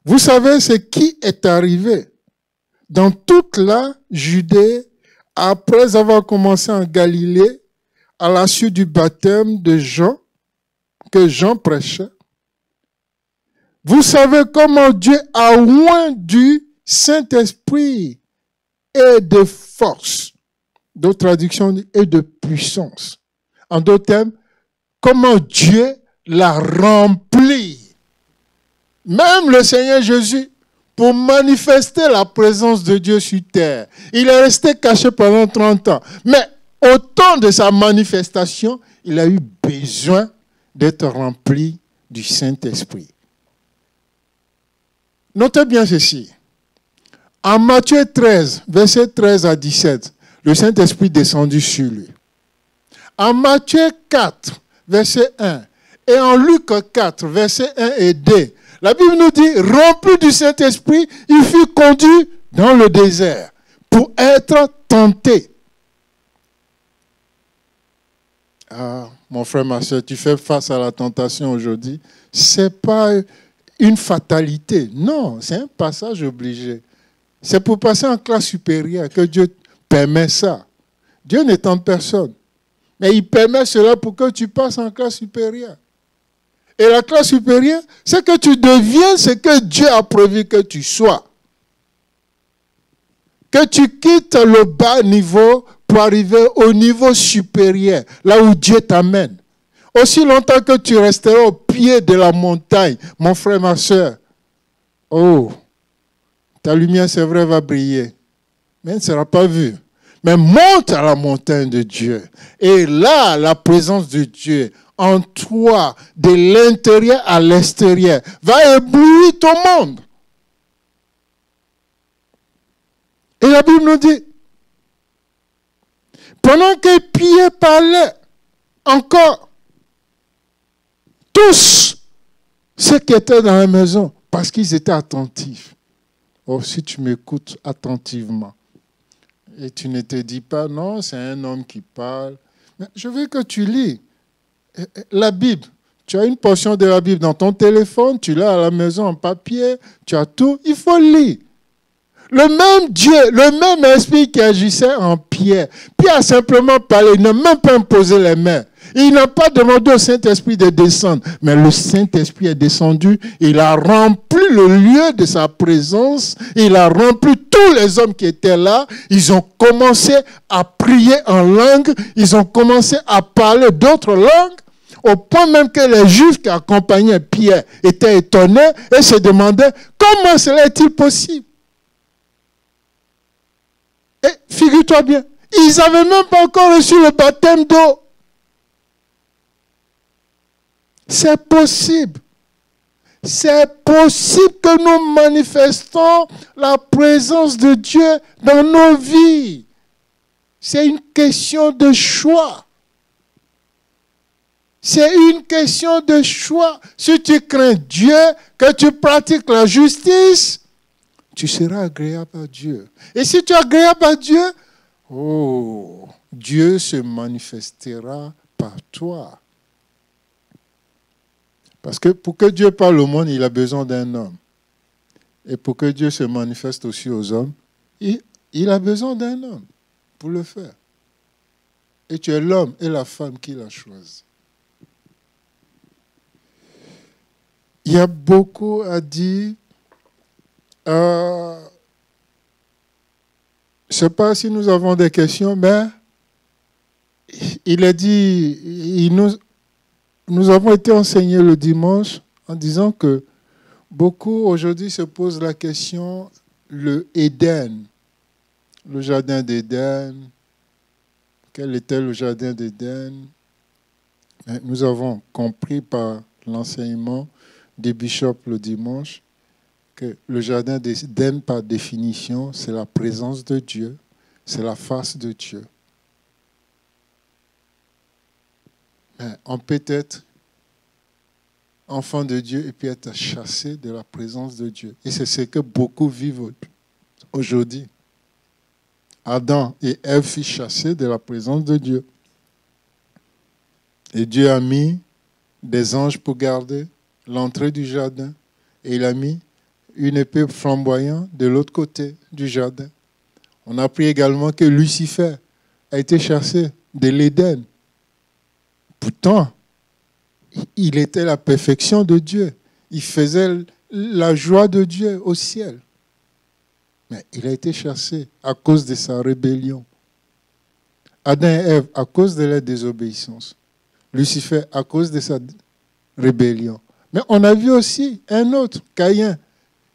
Vous savez ce qui est arrivé dans toute la Judée après avoir commencé en Galilée à la suite du baptême de Jean, que Jean prêchait. Vous savez comment Dieu a oint du Saint-Esprit et de force. D'autres traductions disent et de puissance. En d'autres termes, comment Dieu l'a rempli. Même le Seigneur Jésus, pour manifester la présence de Dieu sur terre, il est resté caché pendant 30 ans. Mais au temps de sa manifestation, il a eu besoin d'être rempli du Saint-Esprit. Notez bien ceci. En Matthieu 13, verset 13 à 17, le Saint-Esprit est descendu sur lui. En Matthieu 4, verset 1, et en Luc 4, verset 1 et 2, la Bible nous dit, rempli du Saint-Esprit, il fut conduit dans le désert pour être tenté. Ah, mon frère, ma soeur, tu fais face à la tentation aujourd'hui. Ce n'est pas une fatalité. Non, c'est un passage obligé. C'est pour passer en classe supérieure que Dieu permet ça. Dieu ne tente personne. Mais il permet cela pour que tu passes en classe supérieure. Et la classe supérieure, c'est que tu deviens ce que Dieu a prévu que tu sois. Que tu quittes le bas niveau pour arriver au niveau supérieur, là où Dieu t'amène. Aussi longtemps que tu resteras au pied de la montagne, mon frère, ma soeur, oh, ta lumière, c'est vrai, va briller, mais elle ne sera pas vue. Mais monte à la montagne de Dieu. Et là, la présence de Dieu en toi, de l'intérieur à l'extérieur, va éblouir ton monde. Et la Bible nous dit, pendant que Pierre parlait, encore, tous ceux qui étaient dans la maison, parce qu'ils étaient attentifs. Oh, si tu m'écoutes attentivement, et tu ne te dis pas, non, c'est un homme qui parle. Mais je veux que tu lis la Bible. Tu as une portion de la Bible dans ton téléphone, tu l'as à la maison en papier, tu as tout, il faut lire. Le même Dieu, le même esprit qui agissait en Pierre. Pierre a simplement parlé, il n'a même pas imposé les mains. Il n'a pas demandé au Saint-Esprit de descendre. Mais le Saint-Esprit est descendu, il a rempli le lieu de sa présence, il a rempli tous les hommes qui étaient là. Ils ont commencé à prier en langue, ils ont commencé à parler d'autres langues, au point même que les Juifs qui accompagnaient Pierre étaient étonnés et se demandaient comment cela est-il possible. Et figure-toi bien, ils n'avaient même pas encore reçu le baptême d'eau. C'est possible. C'est possible que nous manifestons la présence de Dieu dans nos vies. C'est une question de choix. C'est une question de choix. Si tu crains Dieu, que tu pratiques la justice, tu seras agréable à Dieu. Et si tu es agréable à Dieu, oh, Dieu se manifestera par toi. Parce que pour que Dieu parle au monde, il a besoin d'un homme. Et pour que Dieu se manifeste aussi aux hommes, il a besoin d'un homme pour le faire. Et tu es l'homme et la femme qu'il a choisi. Il y a beaucoup à dire. Je ne sais pas si nous avons des questions, mais il a dit, nous avons été enseignés le dimanche en disant que beaucoup aujourd'hui se posent la question, le Éden, le jardin d'Éden, quel était le jardin d'Éden? Nous avons compris par l'enseignement des bishops le dimanche que le jardin d'Éden, par définition, c'est la présence de Dieu, c'est la face de Dieu. Mais on peut être enfant de Dieu et puis être chassé de la présence de Dieu. Et c'est ce que beaucoup vivent aujourd'hui. Adam et Ève furent chassés de la présence de Dieu. Et Dieu a mis des anges pour garder l'entrée du jardin. Et il a mis une épée flamboyante de l'autre côté du jardin. On a appris également que Lucifer a été chassé de l'Éden. Pourtant, il était la perfection de Dieu. Il faisait la joie de Dieu au ciel. Mais il a été chassé à cause de sa rébellion. Adam et Ève, à cause de leur désobéissance. Lucifer, à cause de sa rébellion. Mais on a vu aussi un autre, Caïn,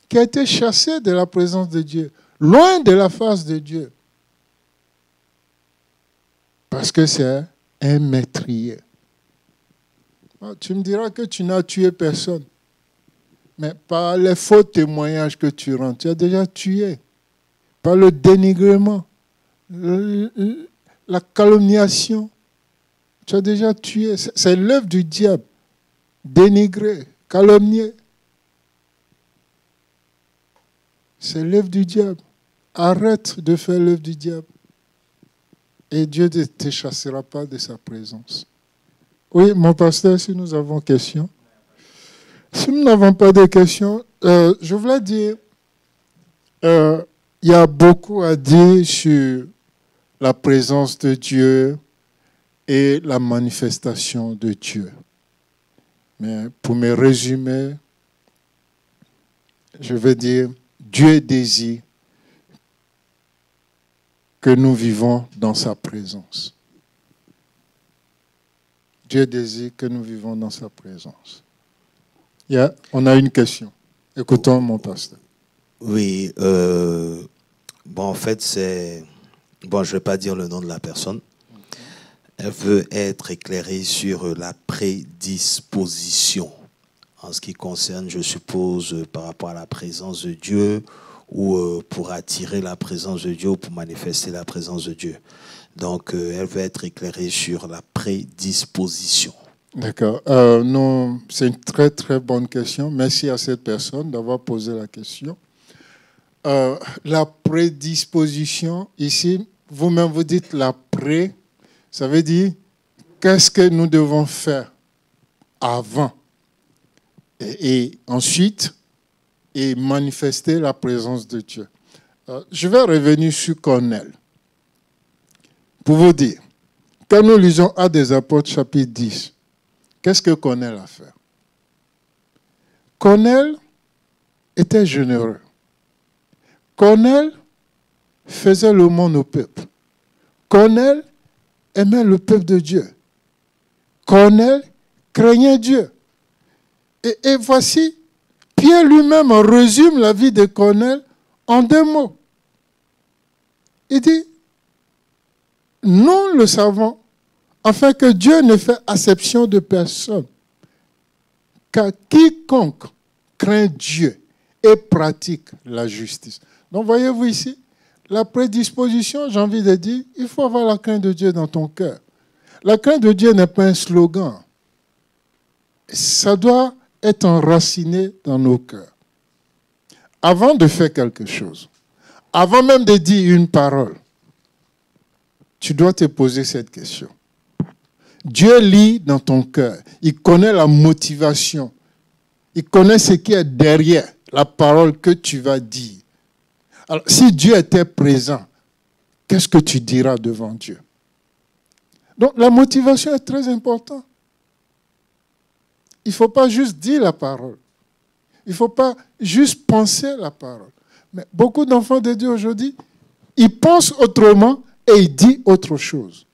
qui a été chassé de la présence de Dieu, loin de la face de Dieu. Parce que c'est un meurtrier. Tu me diras que tu n'as tué personne. Mais par les faux témoignages que tu rends, tu as déjà tué. Par le dénigrement, la calomniation, tu as déjà tué. C'est l'œuvre du diable. Dénigrer, calomnier. C'est l'œuvre du diable. Arrête de faire l'œuvre du diable. Et Dieu ne te chassera pas de sa présence. Oui, mon pasteur, si nous avons questions. Si nous n'avons pas de questions, je voulais dire, il y a beaucoup à dire sur la présence de Dieu, et la manifestation de Dieu. Mais pour me résumer, je veux dire, Dieu désire que nous vivons dans sa présence. Dieu désire que nous vivons dans sa présence. On a une question. Écoutons mon pasteur. Oui, en fait, c'est... Bon, je ne vais pas dire le nom de la personne. Elle veut être éclairée sur la prédisposition. En ce qui concerne, je suppose, par rapport à la présence de Dieu, ou pour attirer la présence de Dieu, ou pour manifester la présence de Dieu. Donc, elle veut être éclairée sur la prédisposition. D'accord. Non, c'est une très, très bonne question. Merci à cette personne d'avoir posé la question. La prédisposition, ici, vous-même vous dites la pré, ça veut dire qu'est-ce que nous devons faire avant et ensuite et manifester la présence de Dieu. Je vais revenir sur Corneille pour vous dire, quand nous lisons Actes des Apôtres chapitre 10, qu'est-ce que Corneille a fait? Corneille était généreux. Corneille faisait l'aumône au peuple. Corneille aimait le peuple de Dieu. Corneille craignait Dieu. Et voici, Pierre lui-même résume la vie de Corneille en 2 mots. Il dit, nous le savons, afin que Dieu ne fait acception de personne, car quiconque craint Dieu et pratique la justice. Donc voyez-vous ici, la prédisposition, j'ai envie de dire, il faut avoir la crainte de Dieu dans ton cœur. La crainte de Dieu n'est pas un slogan. Ça doit être enraciné dans nos cœurs. Avant de faire quelque chose, avant même de dire une parole, tu dois te poser cette question. Dieu lit dans ton cœur. Il connaît la motivation. Il connaît ce qui est derrière la parole que tu vas dire. Alors, si Dieu était présent, qu'est-ce que tu diras devant Dieu? Donc, la motivation est très importante. Il ne faut pas juste dire la parole. Il ne faut pas juste penser la parole. Mais beaucoup d'enfants de Dieu aujourd'hui, ils pensent autrement et ils disent autre chose.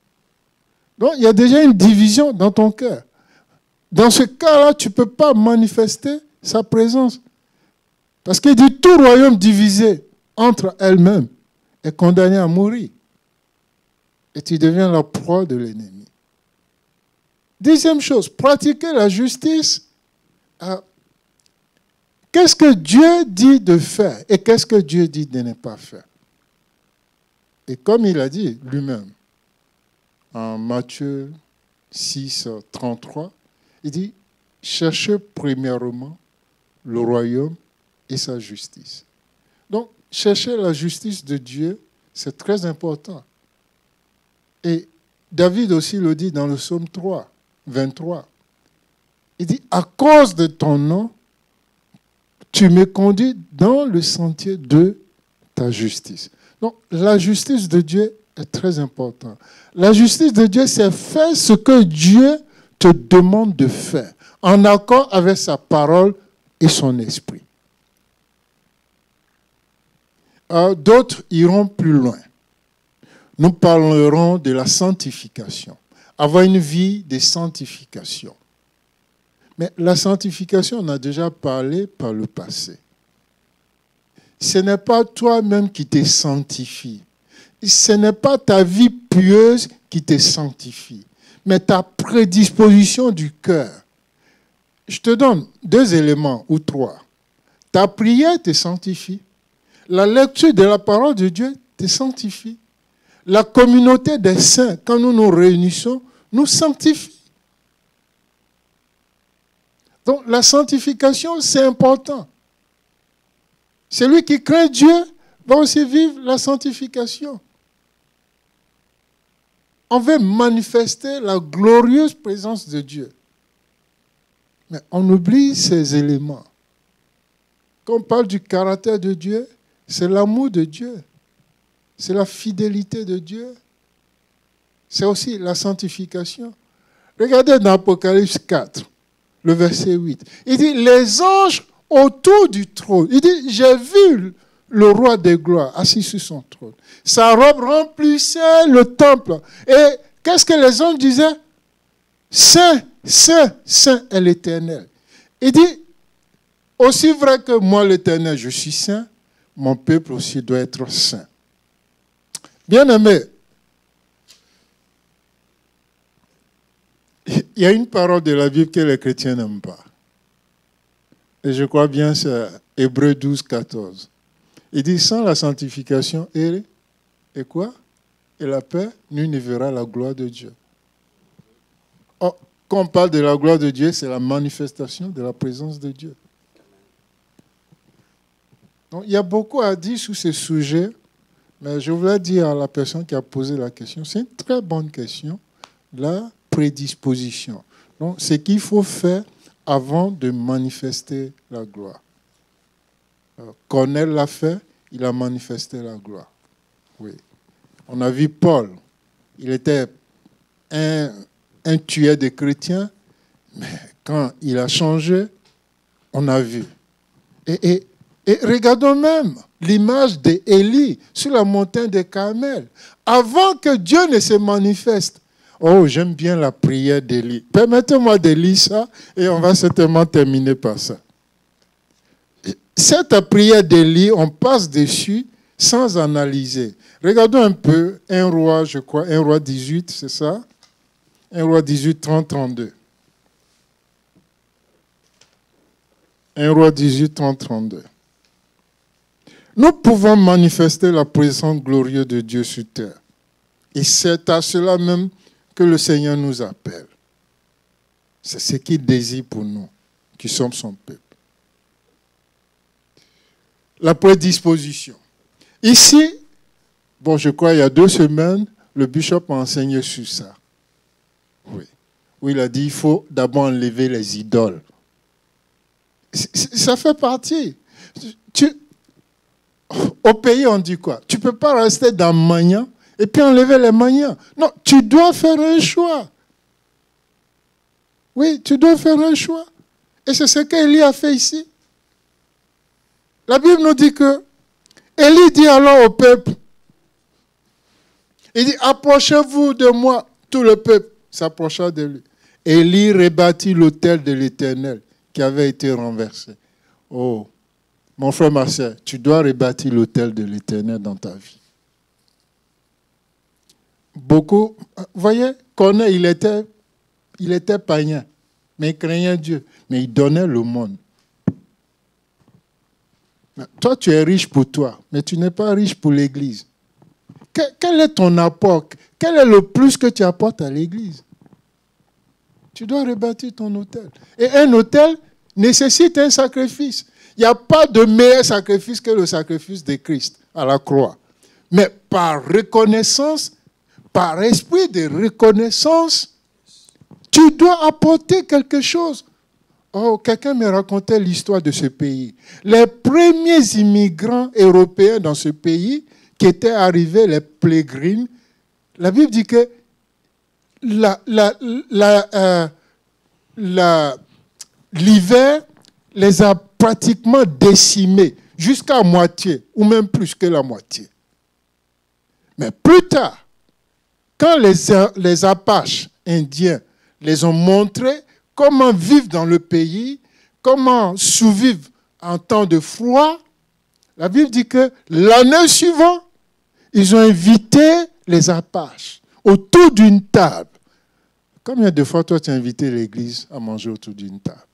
Donc, il y a déjà une division dans ton cœur. Dans ce cas-là, tu ne peux pas manifester sa présence. Parce qu'il dit tout royaume divisé entre elles-mêmes est condamné à mourir. Et tu deviens la proie de l'ennemi. 10e chose, pratiquer la justice. Qu'est-ce que Dieu dit de faire et qu'est-ce que Dieu dit de ne pas faire? Et comme il a dit lui-même, en Matthieu 6, 33, il dit, cherchez premièrement le royaume et sa justice. Donc, chercher la justice de Dieu, c'est très important. Et David aussi le dit dans le psaume 3, 23. Il dit, à cause de ton nom, tu me conduis dans le sentier de ta justice. Donc, la justice de Dieu est très importante. La justice de Dieu, c'est faire ce que Dieu te demande de faire, en accord avec sa parole et son esprit. D'autres iront plus loin. Nous parlerons de la sanctification. Avoir une vie de sanctification. Mais la sanctification, on a déjà parlé par le passé. Ce n'est pas toi-même qui te sanctifie. Ce n'est pas ta vie pieuse qui te sanctifie, mais ta prédisposition du cœur. Je te donne 2 éléments ou 3. Ta prière te sanctifie. La lecture de la parole de Dieu te sanctifie. La communauté des saints, quand nous nous réunissons, nous sanctifie. Donc la sanctification, c'est important. Celui qui craint Dieu va aussi vivre la sanctification. On veut manifester la glorieuse présence de Dieu. Mais on oublie ces éléments. Quand on parle du caractère de Dieu, c'est l'amour de Dieu. C'est la fidélité de Dieu. c'est aussi la sanctification. Regardez dans Apocalypse 4, le verset 8. Il dit, les anges autour du trône. Il dit, j'ai vu le roi des gloires assis sur son trône. Sa robe remplissait le temple. Et qu'est-ce que les anges disaient? Saint, Saint, Saint est l'Éternel. Il dit, aussi vrai que moi, l'Éternel, je suis saint, mon peuple aussi doit être saint. Bien-aimé, il y a une parole de la Bible que les chrétiens n'aiment pas. Et je crois bien c'est Hébreux 12, 14. Il dit, sans la sanctification, et quoi? Et la paix, nul ne verra la gloire de Dieu. Oh, quand on parle de la gloire de Dieu, c'est la manifestation de la présence de Dieu. Donc, il y a beaucoup à dire sur ce sujet, mais je voulais dire à la personne qui a posé la question, c'est une très bonne question, la prédisposition. Donc, ce qu'il faut faire avant de manifester la gloire. Corneille l'a fait, il a manifesté la gloire. Oui. On a vu Paul, il était un tueur de chrétiens, mais quand il a changé, on a vu. Et regardons même l'image d'Élie sur la montagne de Carmel. Avant que Dieu ne se manifeste. Oh, j'aime bien la prière d'Élie. Permettez-moi de lire ça et on va certainement terminer par ça. Cette prière d'Élie, on passe dessus sans analyser. Regardons un peu 1 roi, je crois, 1 roi 18, c'est ça? 1 roi 18, 30, 32. 1 roi 18, 30, 32. Nous pouvons manifester la présence glorieuse de Dieu sur terre. Et c'est à cela même que le Seigneur nous appelle. C'est ce qu'il désire pour nous, qui sommes son peuple. La prédisposition. Ici, bon, je crois il y a 2 semaines, le bishop a enseigné sur ça. Oui. Où il a dit il faut d'abord enlever les idoles. Ça fait partie. Au pays, on dit quoi? Tu ne peux pas rester dans Magnan et puis enlever les Magnans. Non, tu dois faire un choix. Oui, tu dois faire un choix. Et c'est ce qu'Élie a fait ici. La Bible nous dit que Élie dit alors au peuple, il dit, approchez-vous de moi. Tout le peuple s'approcha de lui. Élie rebâtit l'autel de l'Éternel qui avait été renversé. Oh, mon frère, ma soeur, tu dois rebâtir l'autel de l'Éternel dans ta vie. Beaucoup, vous voyez, Corneille, il était païen, mais il craignait Dieu, mais il donnait le monde. Toi, tu es riche pour toi, mais tu n'es pas riche pour l'Église. Quel est ton apport? Quel est le plus que tu apportes à l'Église? Tu dois rebâtir ton autel. Et un autel nécessite un sacrifice. Il n'y a pas de meilleur sacrifice que le sacrifice de Christ à la croix. Mais par reconnaissance, par esprit de reconnaissance, tu dois apporter quelque chose. Oh, quelqu'un me racontait l'histoire de ce pays. Les premiers immigrants européens dans ce pays qui étaient arrivés, les pèlerins, la Bible dit que l'hiver les a pratiquement décimés jusqu'à moitié, ou même plus que la moitié. Mais plus tard, quand les Apaches indiens les ont montré comment vivre dans le pays, comment survivre en temps de froid, la Bible dit que l'année suivante, ils ont invité les Apaches autour d'une table. Combien de fois toi tu as invité l'église à manger autour d'une table?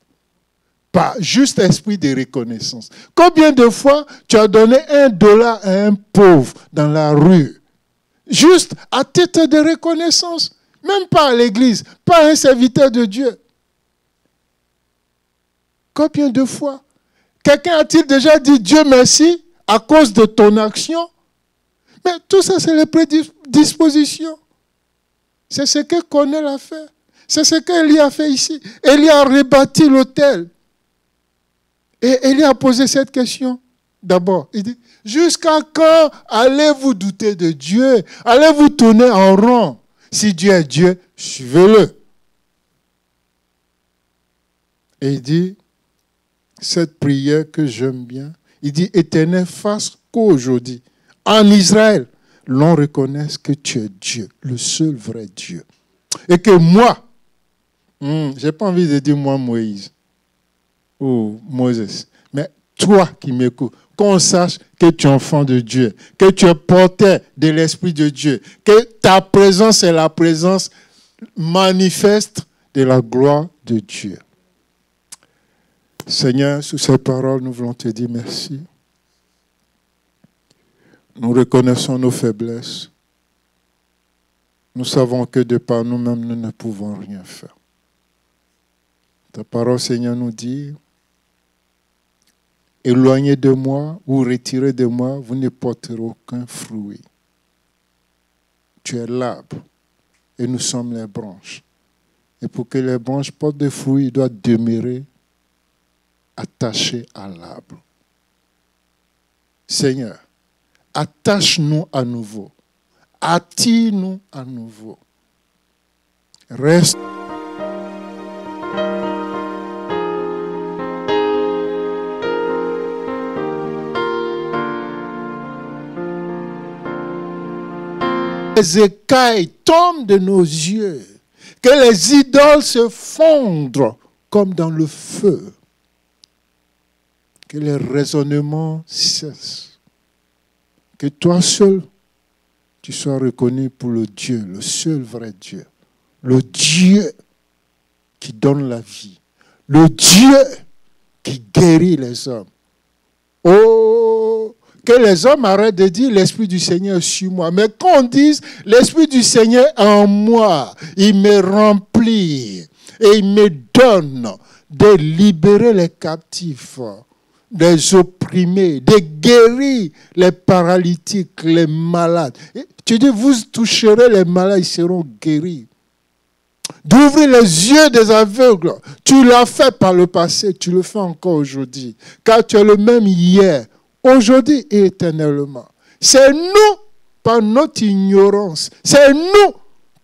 Pas juste esprit de reconnaissance. Combien de fois tu as donné $1 à un pauvre dans la rue? Juste à titre de reconnaissance. Même pas à l'église, pas à un serviteur de Dieu. Combien de fois? Quelqu'un a-t-il déjà dit Dieu merci à cause de ton action? Mais tout ça, c'est les prédispositions. C'est ce que Corneille a fait. C'est ce qu'Élie a fait ici. Élie a rebâti l'autel. Et Élie a posé cette question. D'abord, il dit, jusqu'à quand allez-vous douter de Dieu? Allez-vous tourner en rond? Si Dieu est Dieu, suivez-le. Et il dit, cette prière que j'aime bien, il dit, Éternel, fasse qu'aujourd'hui, en Israël, l'on reconnaisse que tu es Dieu, le seul vrai Dieu. Et que moi, je n'ai pas envie de dire moi Moïse ou Moses, mais toi qui m'écoutes, qu'on sache que tu es enfant de Dieu, que tu es porteur de l'Esprit de Dieu, que ta présence est la présence manifeste de la gloire de Dieu. Seigneur, sous ces paroles, nous voulons te dire merci. Nous reconnaissons nos faiblesses. Nous savons que de par nous-mêmes, nous ne pouvons rien faire. Ta parole, Seigneur, nous dit, éloignez de moi ou retirez de moi, vous ne porterez aucun fruit. Tu es l'arbre et nous sommes les branches. Et pour que les branches portent des fruits, ils doivent demeurer attachés à l'arbre. Seigneur, attache-nous à nouveau. Attire-nous à nouveau. Reste. Les écailles tombent de nos yeux, que les idoles se fondent comme dans le feu, que les raisonnements cessent, que toi seul, tu sois reconnu pour le Dieu, le seul vrai Dieu, le Dieu qui donne la vie, le Dieu qui guérit les hommes. Oh, que les hommes arrêtent de dire l'Esprit du Seigneur est sur moi. Mais qu'on dise l'Esprit du Seigneur est en moi, il me remplit et il me donne de libérer les captifs, des opprimés, de guérir les paralytiques, les malades. Et tu dis, vous toucherez les malades, ils seront guéris. D'ouvrir les yeux des aveugles. Tu l'as fait par le passé, tu le fais encore aujourd'hui. Car tu es le même hier, aujourd'hui et éternellement. C'est nous, par notre ignorance, c'est nous,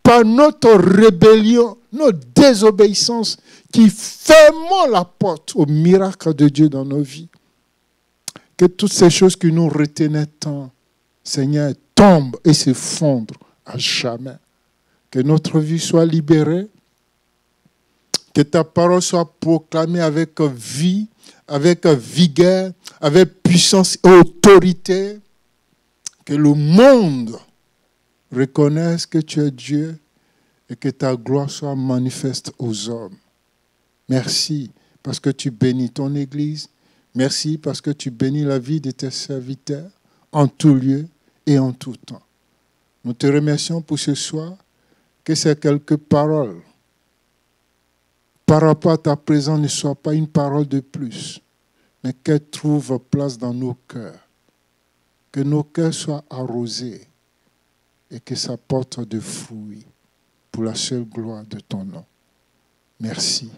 par notre rébellion, notre désobéissance, qui fermons la porte au miracle de Dieu dans nos vies. Que toutes ces choses qui nous retenaient tant, Seigneur, tombent et s'effondrent à jamais. Que notre vie soit libérée, que ta parole soit proclamée avec vie, avec vigueur, avec puissance et autorité. Que le monde reconnaisse que tu es Dieu et que ta gloire soit manifeste aux hommes. Merci parce que tu bénis ton Église. Merci parce que tu bénis la vie de tes serviteurs en tout lieu et en tout temps. Nous te remercions pour ce soir, que ces quelques paroles par rapport à ta présence ne soient pas une parole de plus, mais qu'elles trouvent place dans nos cœurs. Que nos cœurs soient arrosés et que ça porte des fruits pour la seule gloire de ton nom. Merci.